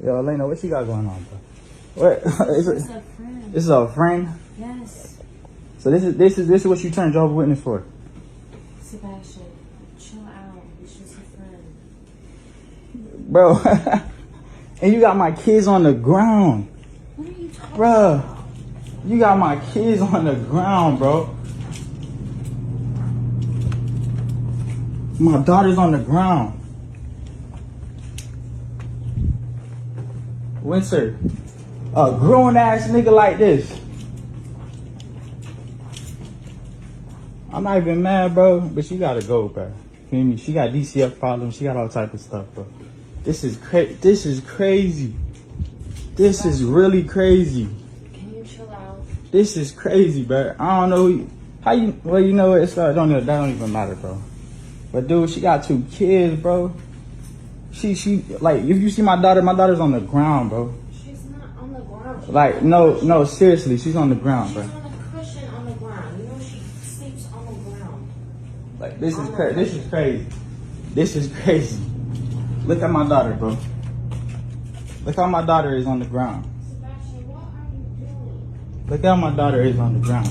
Yo, Elena, what you got going on, bro? What? This is a friend. This is a friend? Yes. So this is what you turned Jehovah's Witness for? Sebastian, chill out. It's just a friend. Bro, and you got my kids on the ground. What are you talking Bro, about? you got my kids on the ground, bro. My daughter's on the ground. Winter, a grown ass nigga like this. I'm not even mad, bro, but you gotta go, bro. Feel me? She got DCF problems. She got all type of stuff, bro. This is crazy. This is crazy. This is really crazy. Can you chill out? This is crazy, bro. I don't know how you. Well, you know what? That don't even matter, bro. But dude, she got 2 kids, bro. She like, if you see my daughter's on the ground, bro. She's not on the ground. Like, no, seriously, she's on the ground, bro. She's on a cushion on the ground. You know she sleeps on the ground. Like, this is crazy. This is crazy. This is crazy. Look at my daughter, bro. Look how my daughter is on the ground. Sebastian, what are you doing? Look how my daughter is on the ground.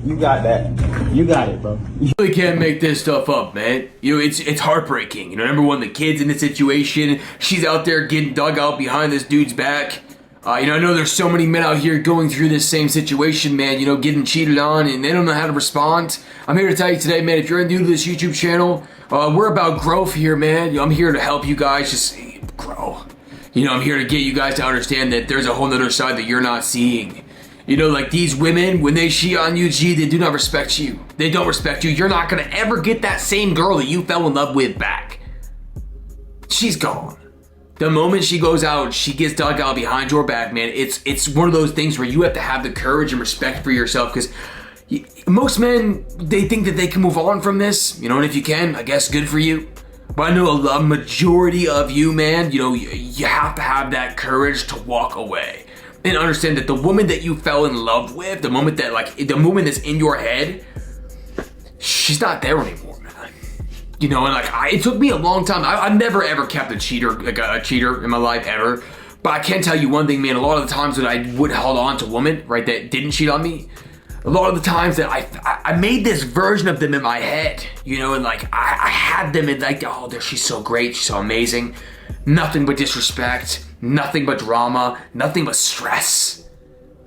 You got that. You got it, bro. You really can't make this stuff up, man. You know, it's heartbreaking. You know, number one, the kid's in the situation. She's out there getting dug out behind this dude's back. You know, I know there's so many men out here going through this same situation, man, you know, getting cheated on, and they don't know how to respond. I'm here to tell you today, man, if you're new to this YouTube channel, we're about growth here, man. You know, I'm here to help you guys just grow. You know, I'm here to get you guys to understand that there's a whole other side that you're not seeing. You know, like these women, when they cheat on you, G, they do not respect you. They don't respect you. You're not gonna ever get that same girl that you fell in love with back. She's gone. The moment she goes out, she gets dug out behind your back, man. It's one of those things where you have to have the courage and respect for yourself, because most men, they think that they can move on from this, you know, and if you can, I guess good for you. But I know a majority of you, man, you know, you have to have that courage to walk away. And understand that the woman that you fell in love with, the moment that, like, the woman that's in your head, she's not there anymore, man. You know, and like, it took me a long time. I've never ever kept a cheater in my life, ever. But I can tell you one thing, man, a lot of the times that I would hold on to women, right, that didn't cheat on me, a lot of the times that I made this version of them in my head, you know, and like, I had them in like, oh, she's so great, she's so amazing. Nothing but disrespect, nothing but drama, nothing but stress.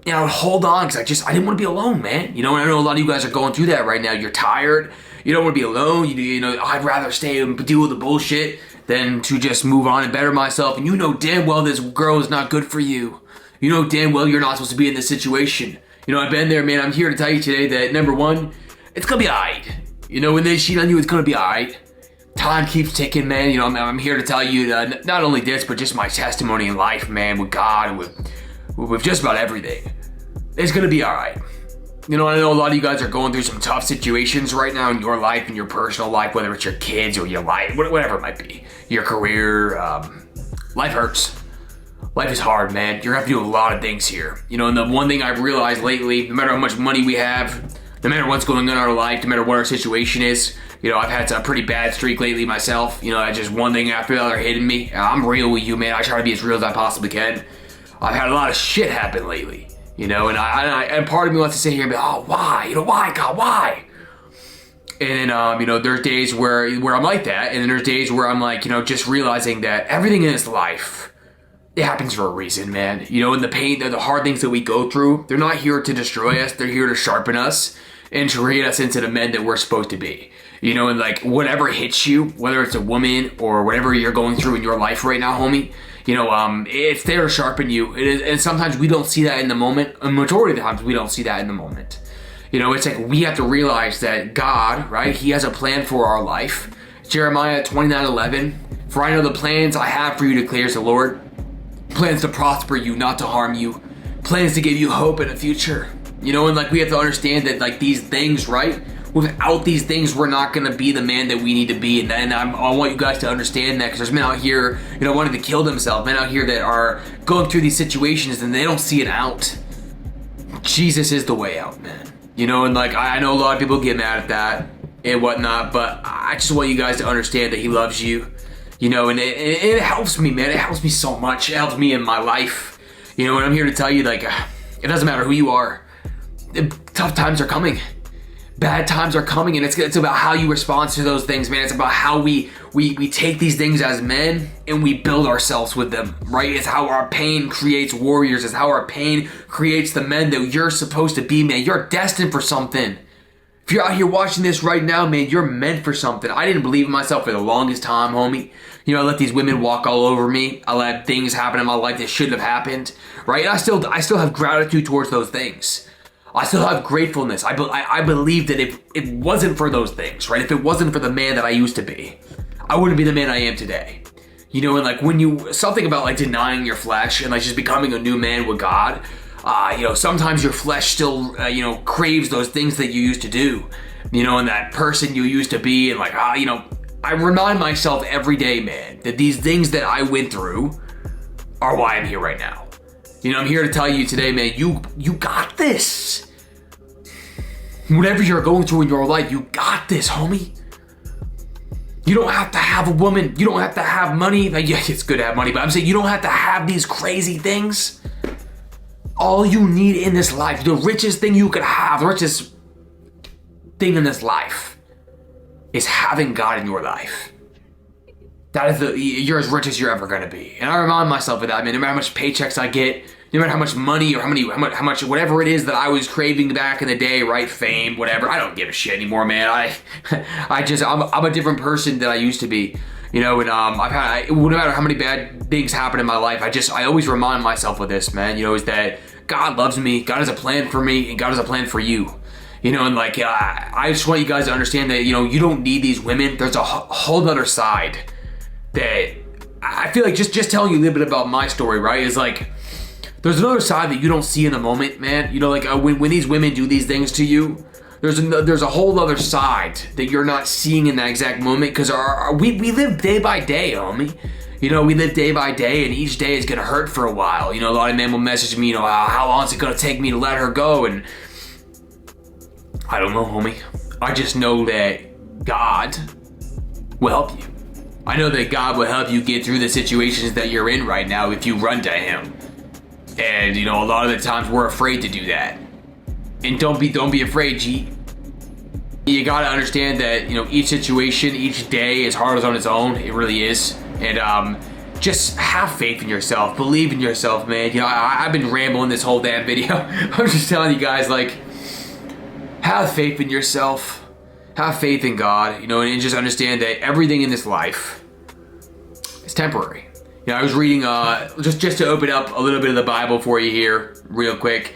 You know, hold on, because I didn't want to be alone, man. You know, and I know a lot of you guys are going through that right now. You're tired, you don't want to be alone. You know, I'd rather stay and deal with the bullshit than to just move on and better myself. And you know damn well this girl is not good for you. You know damn well you're not supposed to be in this situation. You know, I've been there, man. I'm here to tell you today that, number one, it's gonna be alright. You know, when they cheat on you, it's gonna be alright. Time keeps ticking, man. You know, I'm here to tell you not only this, but just my testimony in life, man, with God and with just about everything. It's gonna be alright. You know, I know a lot of you guys are going through some tough situations right now in your life, in your personal life, whether it's your kids or your life, whatever it might be, your career. Life hurts. Life is hard, man. You're gonna have to do a lot of things here. You know, and the one thing I've realized lately, no matter how much money we have, no matter what's going on in our life, no matter what our situation is, you know, I've had a pretty bad streak lately myself. You know, I just one thing after the other hitting me. I'm real with you, man. I try to be as real as I possibly can. I've had a lot of shit happen lately, you know, and part of me wants to sit here and be, oh, why? You know, why, God, why? And then, you know, there's days where I'm like that, and then there's days where I'm like, you know, just realizing that everything in this life, it happens for a reason, man. You know, and the pain, the hard things that we go through, they're not here to destroy us. They're here to sharpen us and to create us into the men that we're supposed to be. You know, and like, whatever hits you, whether it's a woman or whatever you're going through in your life right now, homie, you know, it's there to sharpen you. And sometimes we don't see that in the moment. A majority of the times we don't see that in the moment. You know, it's like we have to realize that God, right, He has a plan for our life. Jeremiah 29:11, for I know the plans I have for you, declares the Lord. Plans to prosper you, not to harm you. Plans to give you hope in the future. You know, and like, we have to understand that, like, these things, right? Without these things, we're not going to be the man that we need to be. And I want you guys to understand that, because there's men out here, you know, wanting to kill themselves. Men out here that are going through these situations and they don't see it out. Jesus is the way out, man. You know, and like, I know a lot of people get mad at that and whatnot, but I just want you guys to understand that He loves you. You know, and it helps me, man. It helps me so much. It helps me in my life. You know, and I'm here to tell you, like, it doesn't matter who you are. Tough times are coming. Bad times are coming, and it's about how you respond to those things, man. It's about how we take these things as men and we build ourselves with them, right? It's how our pain creates warriors. It's how our pain creates the men that you're supposed to be, man. You're destined for something. If you're out here watching this right now, man, you're meant for something. I didn't believe in myself for the longest time, homie. You know, I let these women walk all over me. I let things happen in my life that shouldn't have happened, right? And I still have gratitude towards those things. I still have gratefulness. I believe that if it wasn't for those things, right? If it wasn't for the man that I used to be, I wouldn't be the man I am today. You know, and like something about like denying your flesh and like just becoming a new man with God, you know, sometimes your flesh still, you know, craves those things that you used to do, you know, and that person you used to be, and like, you know, I remind myself every day, man, that these things that I went through are why I'm here right now. You know, I'm here to tell you today, man, you got this. Whatever you're going through in your life, you got this, homie. You don't have to have a woman. You don't have to have money. Like, yeah, it's good to have money, but I'm saying you don't have to have these crazy things. All you need in this life, the richest thing you could have, the richest thing in this life is having God in your life. That is you're as rich as you're ever gonna be. And I remind myself of that, man. No matter how much paychecks I get, no matter how much money or how much whatever it is that I was craving back in the day, right? Fame, whatever. I don't give a shit anymore, man. I'm a different person than I used to be. You know, and no matter how many bad things happen in my life, I always remind myself of this, man. You know, is that God loves me, God has a plan for me, and God has a plan for you. You know, and like, I just want you guys to understand that, you know, you don't need these women. There's a whole other side that I feel like just telling you a little bit about my story, right? Is like, there's another side that you don't see in the moment, man. You know, like when these women do these things to you, there's a whole other side that you're not seeing in that exact moment, because we live day by day, homie. You know, we live day by day, and each day is gonna hurt for a while. You know, a lot of men will message me, you know, how long is it gonna take me to let her go? And I don't know, homie. I just know that God will help you. I know that God will help you get through the situations that you're in right now if you run to Him. And you know, a lot of the times we're afraid to do that. And don't be afraid, G. You gotta understand that, you know, each situation, each day is hard on its own. It really is. And just have faith in yourself. Believe in yourself, man. You know, I've been rambling this whole damn video. I'm just telling you guys, like, have faith in yourself. Have faith in God, you know, and just understand that everything in this life is temporary. You know, I was reading, just to open up a little bit of the Bible for you here, real quick.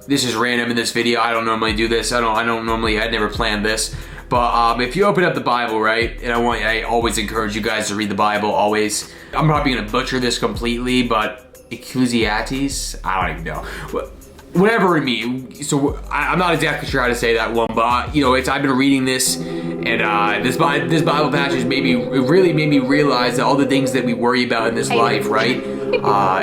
This is random in this video. I don't normally do this. I never planned this. But if you open up the Bible, right, and I always encourage you guys to read the Bible, always. I'm probably gonna butcher this completely, but Ecclesiastes? I don't even know. Whatever it means. So I'm not exactly sure how to say that one, but you know, I've been reading this, and this Bible passage really made me realize that all the things that we worry about in this life, right,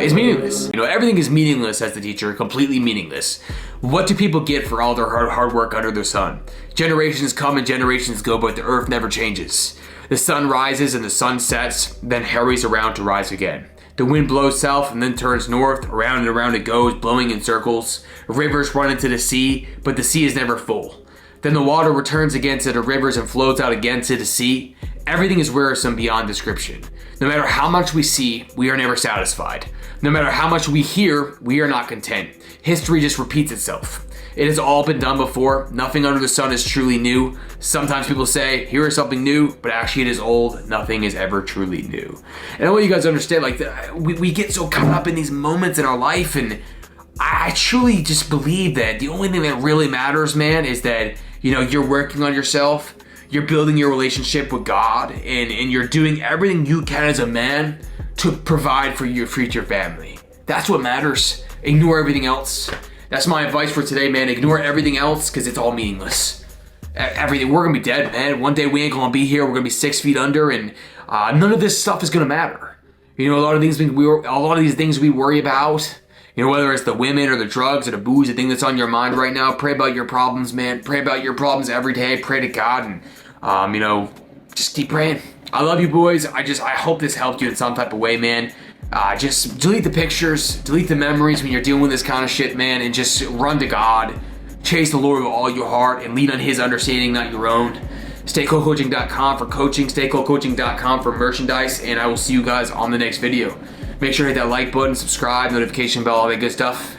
is meaningless. You know, everything is meaningless, as the teacher, completely meaningless. What do people get for all their hard work under the sun? Generations come and generations go, but the earth never changes. The sun rises and the sun sets, then hurries around to rise again. The wind blows south and then turns north, around and around it goes, blowing in circles. Rivers run into the sea, but the sea is never full. Then the water returns again to the rivers and flows out again to the sea. Everything is wearisome beyond description. No matter how much we see, we are never satisfied. No matter how much we hear, we are not content. History just repeats itself. It has all been done before. Nothing under the sun is truly new. Sometimes people say, here is something new, but actually it is old. Nothing is ever truly new. And I want you guys to understand, like, we get so caught up in these moments in our life, and I truly just believe that the only thing that really matters, man, is that, you know, you're working on yourself, you're building your relationship with God, and you're doing everything you can as a man to provide for your future family. That's what matters. Ignore everything else. That's my advice for today, man. Ignore everything else, because it's all meaningless. Everything. We're gonna be dead, man. One day we ain't gonna be here. We're gonna be 6 feet under, and none of this stuff is gonna matter. You know, a lot of these things we worry about. You know, whether it's the women or the drugs or the booze, the thing that's on your mind right now. Pray about your problems, man. Pray about your problems every day. Pray to God, and you know, just keep praying. I love you, boys. I hope this helped you in some type of way, man. Just delete the pictures, delete the memories when you're dealing with this kind of shit, man, and just run to God. Chase the Lord with all your heart and lean on His understanding, not your own. StayCoolCoaching.com for coaching, StayCoolCoaching.com for merchandise, and I will see you guys on the next video. Make sure to hit that like button, subscribe, notification bell, all that good stuff.